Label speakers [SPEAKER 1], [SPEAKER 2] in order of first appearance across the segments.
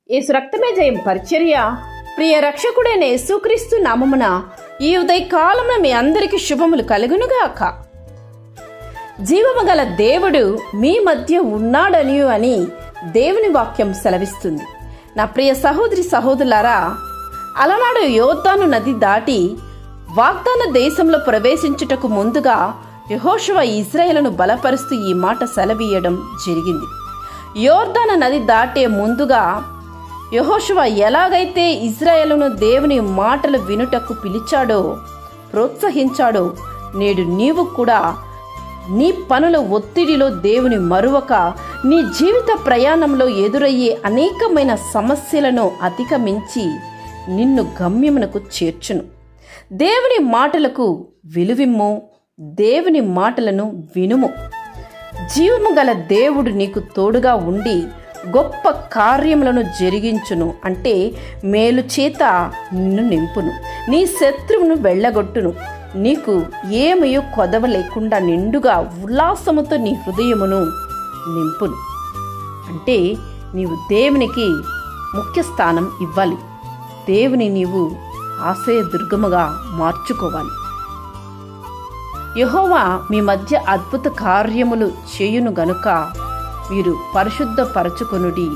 [SPEAKER 1] యేసు రక్తమే జయం పరిచర్య. ప్రియ రక్షకుడైన యేసుక్రీస్తు నామమున ఈ ఉదయకాలంలో మీ అందరికీ శుభములు కలుగునుగాక. జీవము గల దేవుడు మీ మధ్య ఉన్నాడని అని దేవుని వాక్యం సెలవిస్తుంది. నా ప్రియ సహోదరి సహోదరులారా, అలనాడు యోర్దాను నది దాటి వాగ్దాన దేశంలో ప్రవేశించుటకు ముందుగా యెహోషువ ఇశ్రాయేలును బలపరుస్తూ ఈ మాట సెలవీయడం జరిగింది. యోర్దాను నది దాటే ముందుగా యెహోషువ ఎలాగైతే ఇశ్రాయేలును దేవుని మాటలు వినుటకు పిలిచాడో, ప్రోత్సహించాడో, నేడు నీవు కూడా నీ పనుల ఒత్తిడిలో దేవుని మరువక నీ జీవిత ప్రయాణంలో ఎదురయ్యే అనేకమైన సమస్యలను అధిగమించి నిన్ను గమ్యమునకు చేర్చును. దేవుని మాటలకు విలువిమ్ము, దేవుని మాటలను వినుము. జీవము గల దేవుడు నీకు తోడుగా ఉండి గొప్ప కార్యములను జరిగించును. అంటే మేలు చేత నిన్ను నింపును, నీ శత్రువును వెళ్ళగొట్టును, నీకు ఏమయో కొదవ లేకుండా నిండుగా ఉల్లాసముతో నీ హృదయమును నింపును. అంటే నీవు దేవునికి ముఖ్య స్థానం ఇవ్వాలి. దేవుని నీవు ఆశ్రయదుర్గముగా మార్చుకోవాలి. యెహోవా మీ మధ్య అద్భుత కార్యములు చేయును గనుక మీరు పరిశుద్ధపరచుకొనుడి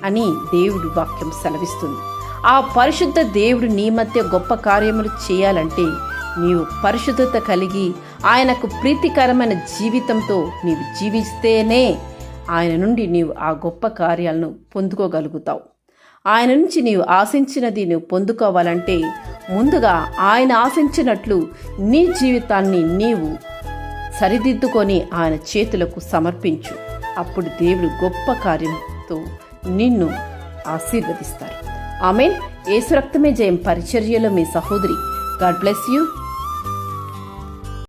[SPEAKER 1] అని దేవుడి వాక్యం సెలవిస్తుంది. ఆ పరిశుద్ధ దేవుడు నీ మధ్య గొప్ప కార్యములు చేయాలంటే నీవు పరిశుద్ధత కలిగి ఆయనకు ప్రీతికరమైన జీవితంతో నీవు జీవిస్తేనే ఆయన నుండి నీవు ఆ గొప్ప కార్యాలను పొందుకోగలుగుతావు. ఆయన నుంచి నీవు ఆశించినది నువ్వు పొందుకోవాలంటే ముందుగా ఆయన ఆశించినట్లు నీ జీవితాన్ని నీవు సరిదిద్దుకొని ఆయన చేతులకు సమర్పించు. అప్పుడు దేవుడు గొప్ప కార్యంతో నిన్ను ఆశీర్వదిస్తారు. ఆమేన్. యేసు రక్తమే జయం పరిచర్యలో మీ సహోదరి. God bless you.